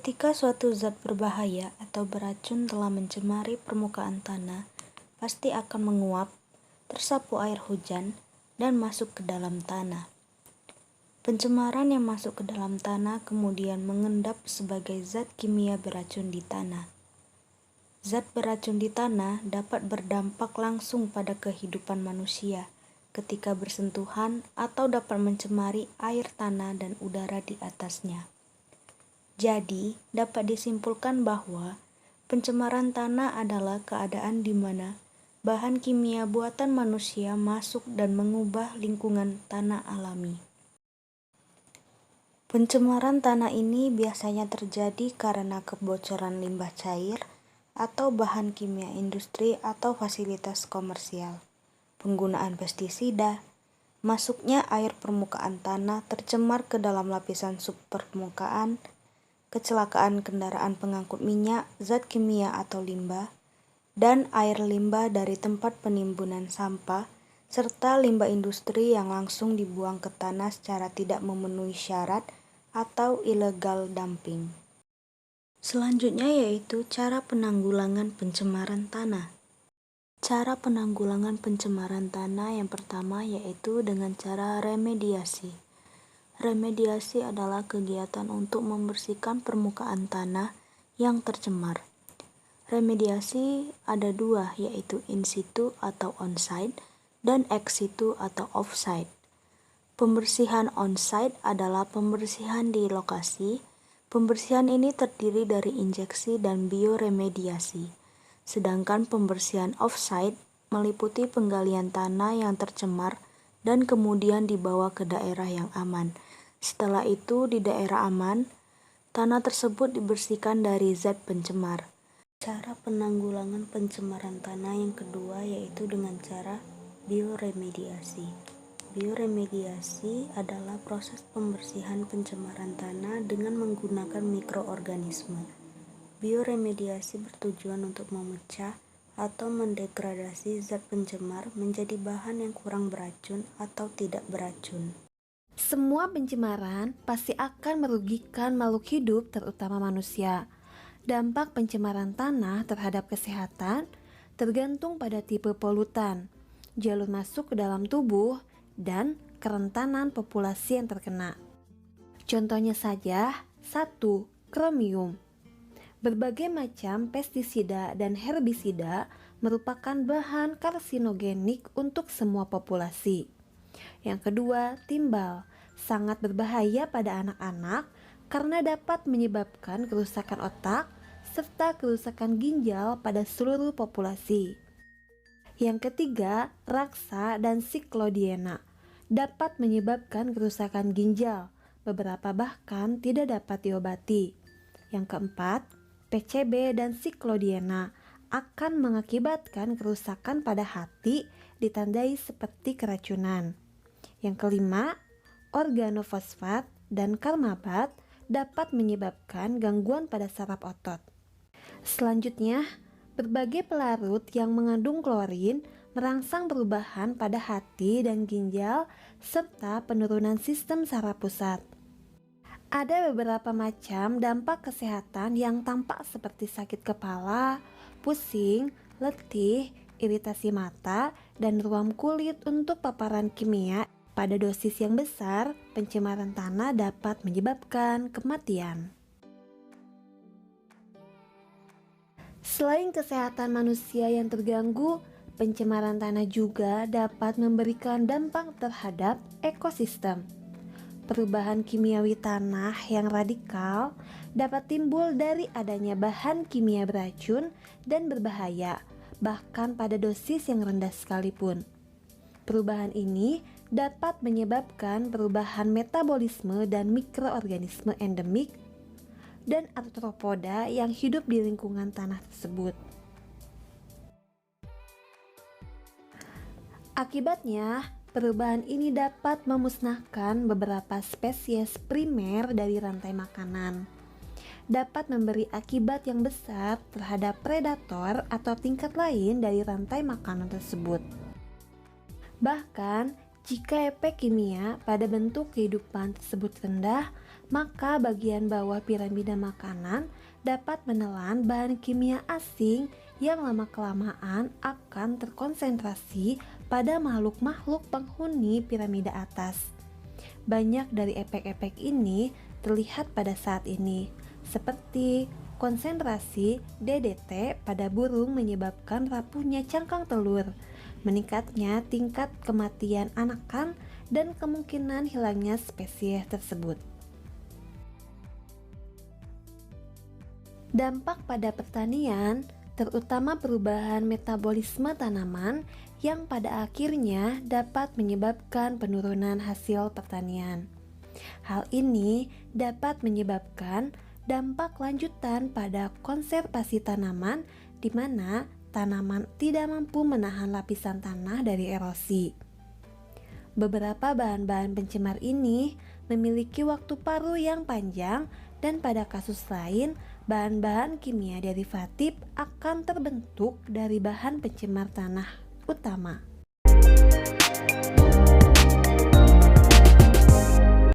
Ketika suatu zat berbahaya atau beracun telah mencemari permukaan tanah, pasti akan menguap, tersapu air hujan, dan masuk ke dalam tanah. Pencemaran yang masuk ke dalam tanah kemudian mengendap sebagai zat kimia beracun di tanah. Zat beracun di tanah dapat berdampak langsung pada kehidupan manusia ketika bersentuhan atau dapat mencemari air tanah dan udara di atasnya. Jadi, dapat disimpulkan bahwa pencemaran tanah adalah keadaan di mana bahan kimia buatan manusia masuk dan mengubah lingkungan tanah alami. Pencemaran tanah ini biasanya terjadi karena kebocoran limbah cair atau bahan kimia industri atau fasilitas komersial, penggunaan pestisida, masuknya air permukaan tanah tercemar ke dalam lapisan subpermukaan, kecelakaan kendaraan pengangkut minyak, zat kimia atau limbah, dan air limbah dari tempat penimbunan sampah, serta limbah industri yang langsung dibuang ke tanah secara tidak memenuhi syarat atau illegal dumping. Selanjutnya yaitu cara penanggulangan pencemaran tanah. Cara penanggulangan pencemaran tanah yang pertama yaitu dengan cara remediasi. Remediasi adalah kegiatan untuk membersihkan permukaan tanah yang tercemar. Remediasi ada dua, yaitu in situ atau on-site dan ex situ atau off-site. Pembersihan on-site adalah pembersihan di lokasi. Pembersihan ini terdiri dari injeksi dan bioremediasi. Sedangkan pembersihan off-site meliputi penggalian tanah yang tercemar dan kemudian dibawa ke daerah yang aman. Setelah itu di daerah aman, tanah tersebut dibersihkan dari zat pencemar. Cara penanggulangan pencemaran tanah yang kedua yaitu dengan cara bioremediasi. Bioremediasi adalah proses pembersihan pencemaran tanah dengan menggunakan mikroorganisme. Bioremediasi bertujuan untuk memecah atau mendegradasi zat pencemar menjadi bahan yang kurang beracun atau tidak beracun. Semua pencemaran pasti akan merugikan makhluk hidup, terutama manusia. Dampak pencemaran tanah terhadap kesehatan tergantung pada tipe polutan, jalur masuk ke dalam tubuh, dan kerentanan populasi yang terkena. Contohnya saja, 1. Kromium. Berbagai macam pestisida dan herbisida merupakan bahan karsinogenik untuk semua populasi. Yang kedua, timbal. Sangat berbahaya pada anak-anak karena dapat menyebabkan kerusakan otak serta kerusakan ginjal pada seluruh populasi. Yang ketiga, raksa dan siklodiena dapat menyebabkan kerusakan ginjal, beberapa bahkan tidak dapat diobati. Yang keempat, PCB dan siklodiena akan mengakibatkan kerusakan pada hati ditandai seperti keracunan. Yang kelima, organofosfat dan karmabat dapat menyebabkan gangguan pada saraf otot. Selanjutnya, berbagai pelarut yang mengandung klorin merangsang perubahan pada hati dan ginjal serta penurunan sistem saraf pusat. Ada beberapa macam dampak kesehatan yang tampak seperti sakit kepala, pusing, letih, iritasi mata, dan ruam kulit untuk paparan kimia. Pada dosis yang besar, pencemaran tanah dapat menyebabkan kematian. Selain kesehatan manusia yang terganggu, pencemaran tanah juga dapat memberikan dampak terhadap ekosistem. Perubahan kimiawi tanah yang radikal dapat timbul dari adanya bahan kimia beracun dan berbahaya, bahkan pada dosis yang rendah sekalipun. Perubahan ini dapat menyebabkan perubahan metabolisme dan mikroorganisme endemik dan arthropoda yang hidup di lingkungan tanah tersebut. Akibatnya, perubahan ini dapat memusnahkan beberapa spesies primer dari rantai makanan, dapat memberi akibat yang besar terhadap predator atau tingkat lain dari rantai makanan tersebut. Bahkan, jika efek kimia pada bentuk kehidupan tersebut rendah, maka bagian bawah piramida makanan dapat menelan bahan kimia asing yang lama-kelamaan akan terkonsentrasi pada makhluk-makhluk penghuni piramida atas. Banyak dari efek-efek ini terlihat pada saat ini, seperti konsentrasi DDT pada burung menyebabkan rapuhnya cangkang telur, meningkatnya tingkat kematian anakan, dan kemungkinan hilangnya spesies tersebut. Dampak pada pertanian, terutama perubahan metabolisme tanaman yang pada akhirnya dapat menyebabkan penurunan hasil pertanian. Hal ini dapat menyebabkan dampak lanjutan pada konservasi tanaman di mana tanaman tidak mampu menahan lapisan tanah dari erosi. Beberapa bahan-bahan pencemar ini memiliki waktu paruh yang panjang dan pada kasus lain, bahan-bahan kimia derivatif akan terbentuk dari bahan pencemar tanah utama.